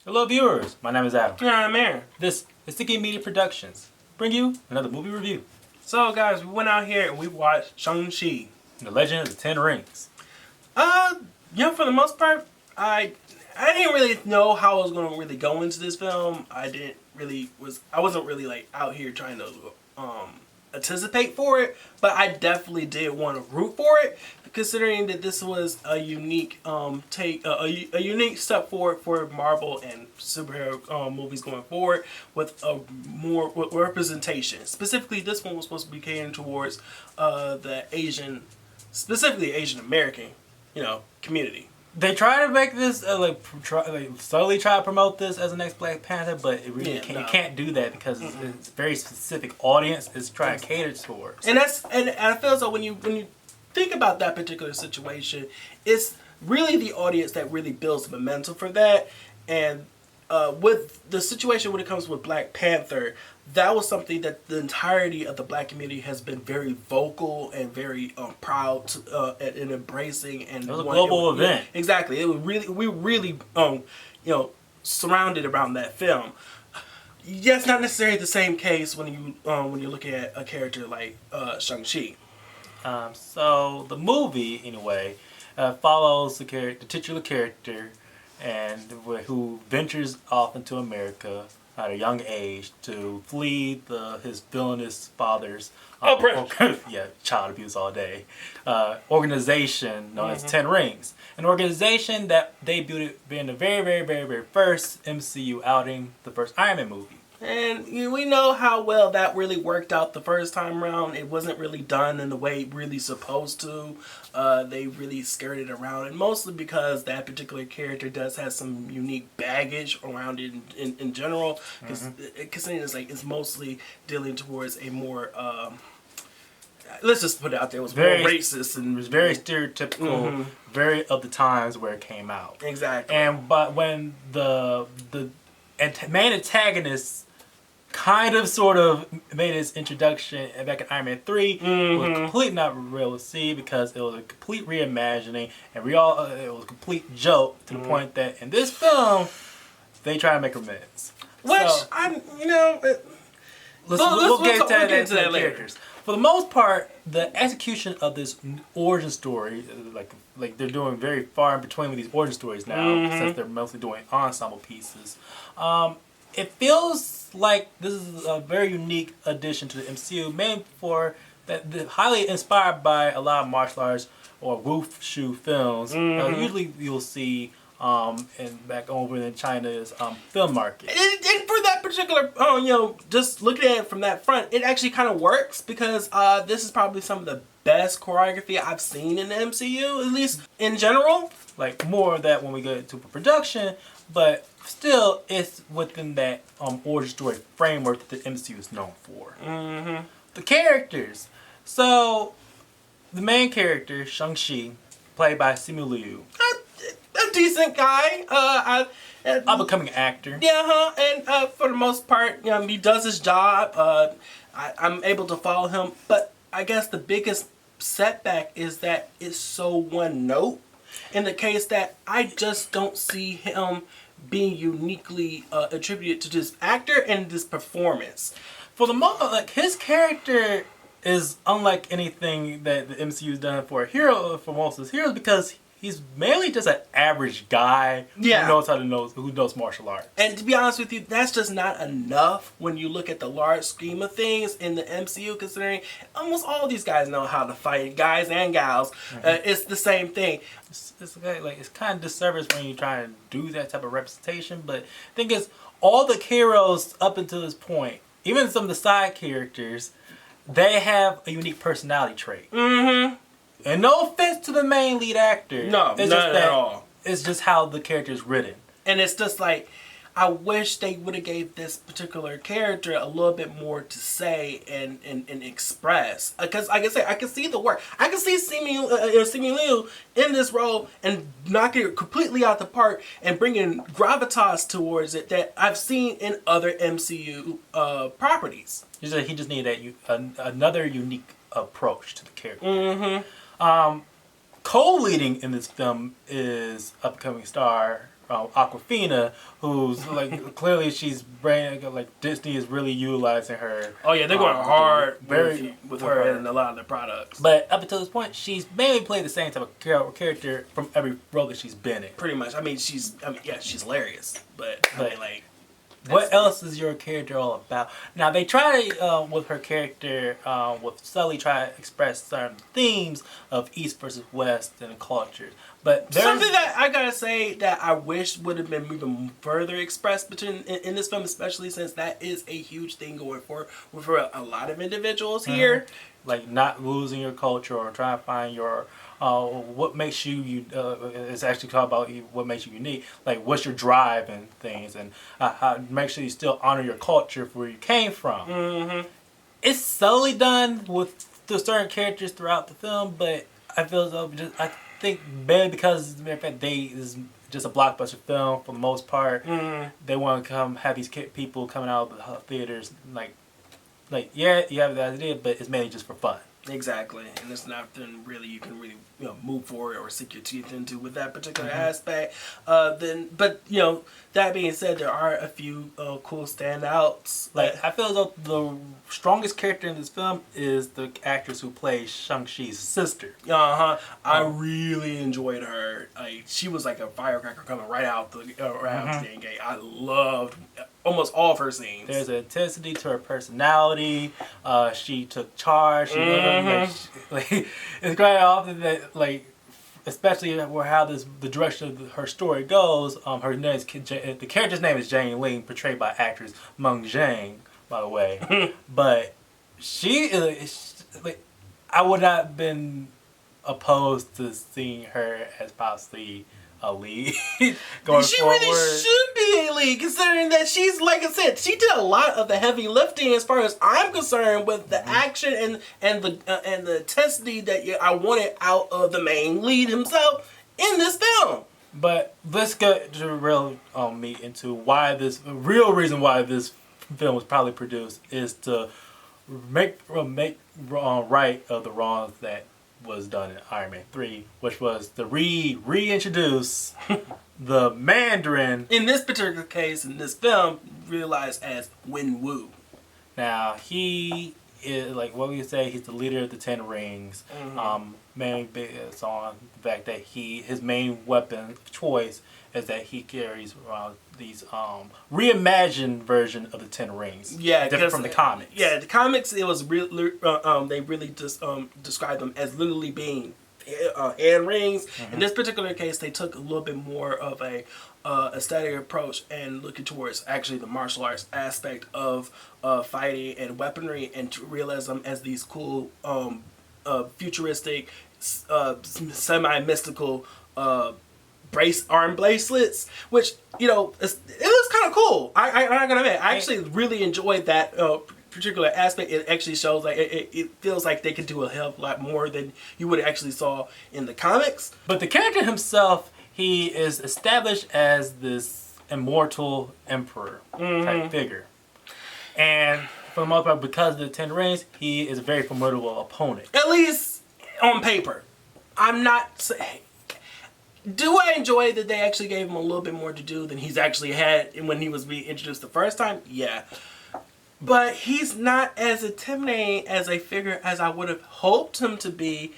Hello viewers, my name is Adam. Yeah, I'm Aaron. This is Sticky Media Productions. Bring you another movie review. So guys, we went out here and we watched Shang Chi. The Legend of the Ten Rings. For the most part, I didn't really know how I was gonna really go into this film. I wasn't really like out here trying to anticipate for it, but I definitely did want to root for it, considering that this was a unique a unique step forward for Marvel and superhero movies going forward with with representation. Specifically, this one was supposed to be catering towards the Asian, specifically Asian American, community. They try to make this slowly try to promote this as the next Black Panther, but it really can't do that because it's a very specific audience it's trying to cater towards. And I feel as though when you think about that particular situation, it's really the audience that really builds momentum for that. And with the situation when it comes with Black Panther, that was something that the entirety of the Black community has been very vocal and very proud in embracing. And it was a global event. Yeah, exactly. It was we really surrounded around that film. Yes, not necessarily the same case when you're looking at a character like Shang Chi. So the movie, anyway, follows the titular character, and who ventures off into America at a young age to flee his villainous father's child abuse all day organization known as Ten Rings, an organization that debuted in the very, very, very, very first MCU outing, the first Iron Man movie. And we know how well that really worked out the first time around. It wasn't really done in the way it really supposed to. They really skirted around it, mostly because that particular character does have some unique baggage around it in general. Considering it's mostly dealing towards a more let's just put it out there, it was very more racist and it was very stereotypical, very of the times where it came out. Exactly. But when the main antagonist kind of sort of made its introduction back in Iron Man 3, was completely not real to see because it was a complete reimagining, and it was a complete joke to the point that in this film they try to make amends. Which we'll get to that later. Characters. For the most part, the execution of this origin story, like they're doing very far in between with these origin stories now, since they're mostly doing ensemble pieces. It feels like this is a very unique addition to the MCU, mainly for that highly inspired by a lot of martial arts or wushu films. Usually you'll see back over in China's film market. And for that particular, just looking at it from that front, it actually kind of works because this is probably some of the best choreography I've seen in the MCU, at least in general. Like more of that when we get to production, but still it's within that origin story framework that the MCU is known for. The characters. So the main character, Shang-Chi, played by Simu Liu. A decent guy. Up and coming actor. Yeah, and for the most part, he does his job. I'm able to follow him, but I guess the biggest setback is that it's so one note. In the case that I just don't see him being uniquely attributed to this actor and this performance. For the moment, his character is unlike anything that the MCU's done for a hero, for most of his heroes, because he's mainly just an average guy who knows martial arts. And to be honest with you, that's just not enough when you look at the large scheme of things in the MCU, considering almost all these guys know how to fight, guys and gals. It's the same thing. It's kind of disservice when you try to do that type of representation, but the thing is, all the heroes up until this point, even some of the side characters, they have a unique personality trait. And no offense to the main lead actor. No, not at all. It's just how the character is written. And it's just like, I wish they would have gave this particular character a little bit more to say and express. Because, like I said, I can see the work. I can see Simu Liu in this role and knocking it completely out the park and bringing gravitas towards it that I've seen in other MCU properties. He just needed another unique approach to the character. Co-leading in this film is upcoming star Aquafina, who's like clearly she's like Disney is really utilizing her. Oh yeah, they're going hard with her her and a lot of the products. But up until this point, she's mainly played the same type of character from every role that she's been in. Pretty much. I mean, she's hilarious, but I mean, like. What else is your character all about? Now they try with her character, with Sully, try to express certain themes of East versus West and cultures. But something that I gotta say that I wish would have been even further expressed in this film, especially since that is a huge thing going for a lot of individuals here. Like not losing your culture or trying to find your what makes you it's actually talking about what makes you unique, like what's your drive and things, and how make sure you still honor your culture for where you came from. It's subtly done with the certain characters throughout the film, but I feel as though I think maybe because as a matter of fact is just a blockbuster film for the most part. They want to have these people coming out of the theaters like yeah, you have the idea, but it's mainly just for fun. Exactly, and it's nothing really you can really move forward or sink your teeth into with that particular aspect. But that being said, there are a few cool standouts. Like I feel as though the strongest character in this film is the actress who plays Shang-Chi's sister. I really enjoyed her. Like she was like a firecracker coming right out the gate. I loved almost all of her scenes. There's an intensity to her personality. She took charge. It's quite often that especially how the direction of her story goes. Her name is the character's name is Jane Ling, portrayed by actress Meng Zhang, by the way. But she is I would not have been opposed to seeing her as possibly a lead going she forward. Really should be a lead, considering that she's, like I said, she did a lot of the heavy lifting as far as I'm concerned with the action and the intensity that I wanted out of the main lead himself in this film. But let's get to real meat into why this real reason why this film was probably produced is to make right of the wrongs that was done in Iron Man 3, which was to reintroduce the Mandarin. In this particular case, in this film, realized as Wen Wu. Now, he is, like what we say, he's the leader of the Ten Rings. Mainly based on the fact that his main weapon of choice is that he carries around these reimagined version of the Ten Rings. Yeah, different from the comics. Yeah, the comics it was they really just described them as literally being hand rings. In this particular case, they took a little bit more of a aesthetic approach and looking towards actually the martial arts aspect of fighting and weaponry and realism as these cool futuristic semi-mystical arm bracelets, which it was kind of cool. I'm not gonna admit, I actually really enjoyed that particular aspect. It actually shows like it feels like they could do a hell of a lot more than you would actually saw in the comics. But the character himself, he is established as this immortal emperor type figure, and for the most part, because of the Ten Rings, he is a very formidable opponent. At least on paper. I'm not saying. Do I enjoy that they actually gave him a little bit more to do than he's actually had when he was being introduced the first time? Yeah. But he's not as intimidating as a figure as I would have hoped him to be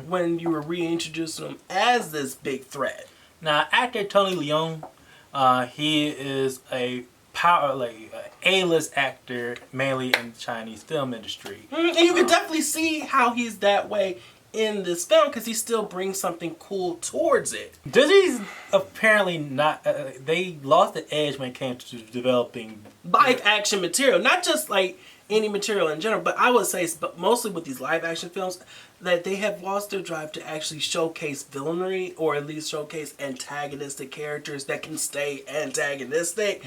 when you were reintroducing him as this big threat. Now, actor Tony Leung, he is a A-list actor, mainly in the Chinese film industry. And you can definitely see how he's that way in this film because he still brings something cool towards it. Disney's apparently not. They lost the edge when it came to developing live action material, not just like any material in general, but I would say, but mostly with these live action films, that they have lost their drive to actually showcase villainy or at least showcase antagonistic characters that can stay antagonistic.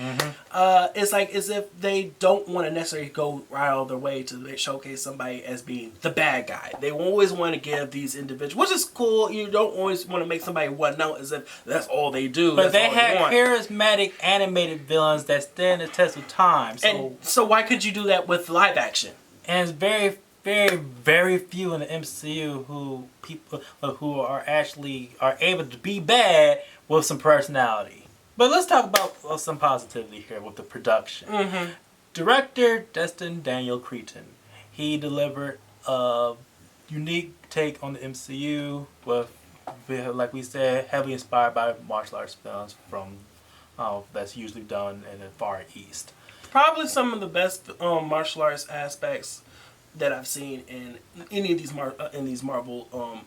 It's like as if they don't want to necessarily go right out of their way to showcase somebody as being the bad guy. They always want to give these individuals, which is cool. You don't always want to make somebody one note as if that's all they do. But they had charismatic animated villains that stand the test of time. So why could you do that with live action? And it's very, very, very few in the MCU who are able to be bad with some personality. But let's talk about some positivity here with the production. Mm-hmm. Director Destin Daniel Cretton. He delivered a unique take on the MCU with, like we said, heavily inspired by martial arts films from that's usually done in the Far East. Probably some of the best martial arts aspects that I've seen in any of these Marvel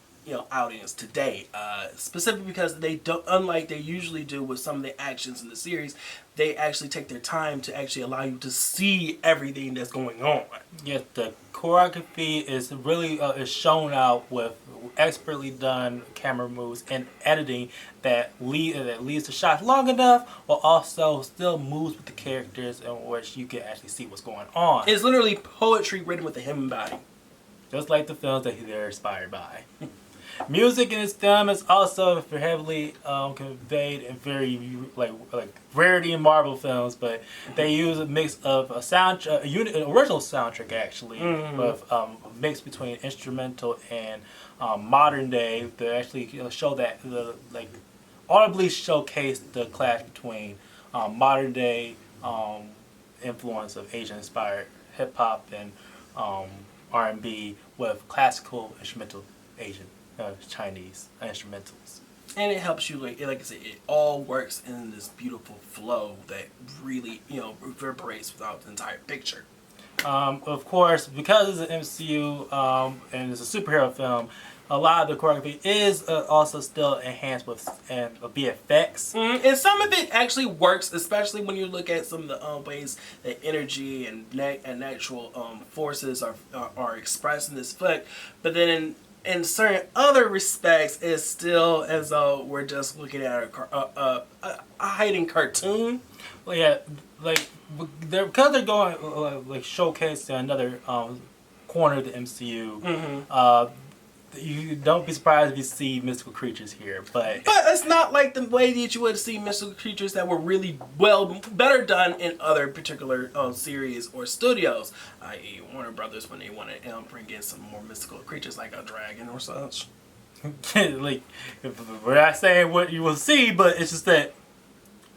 outings today. Specifically because they don't, unlike they usually do with some of the actions in the series, they actually take their time to actually allow you to see everything that's going on. Yes, the choreography is really is shown out with expertly done camera moves and editing that leads the shots long enough, while also still moves with the characters in which you can actually see what's going on. It's literally poetry written with the human body, just like the films that they're inspired by. Music in this film is also heavily conveyed in very like rarity in Marvel films, but they use a mix of a soundtrack, an original soundtrack actually, with a mix between instrumental and modern day. They actually show that audibly showcase the clash between modern day influence of Asian inspired hip hop and R&B with classical instrumental Asian. Chinese instrumentals. And it helps you, like I said, it all works in this beautiful flow that really, reverberates throughout the entire picture. Of course, because it's an MCU and it's a superhero film, a lot of the choreography is also still enhanced with VFX. And some of it actually works, especially when you look at some of the ways that energy and natural forces are expressed in this flick. But then in certain other respects, it's still as though we're just looking at a hiding cartoon. Well, yeah, because they're going showcase another corner of the MCU. You don't be surprised if you see mystical creatures here, but it's not like the way that you would see mystical creatures that were really better done in other particular series or studios, i.e. Warner Brothers, when they want to bring in some more mystical creatures like a dragon or such. We're not saying what you will see, but it's just that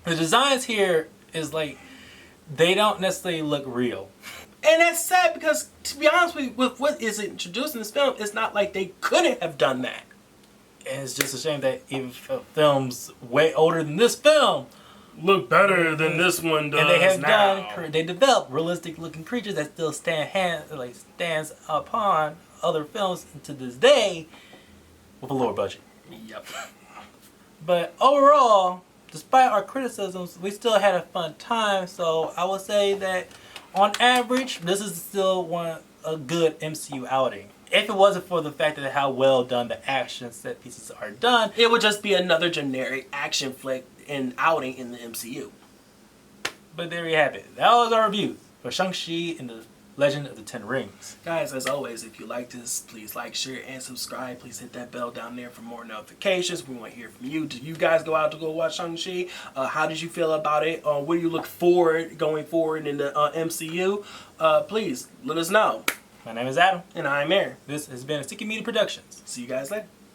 the designs here is they don't necessarily look real. And that's sad because, to be honest with what is introduced in this film, it's not like they couldn't have done that. And it's just a shame that even films way older than this film look better than this one does. And they developed realistic looking creatures that still stands upon other films to this day with a lower budget. Yep. But overall, despite our criticisms, we still had a fun time. So I would say that on average, this is still a good MCU outing. If it wasn't for the fact that how well done the action set pieces are done, it would just be another generic action flick and outing in the MCU. But there you have it. That was our review for Shang-Chi and the Legend of the Ten Rings. Guys, as always, if you like this, please like, share, and subscribe. Please hit that bell down there for more notifications. We want to hear from you. Did you guys go out to go watch Shang-Chi? How did you feel about it? What do you look forward going forward in the MCU? Please let us know. My name is Adam. And I'm Aaron. This has been a Sticky Media Productions. See you guys later.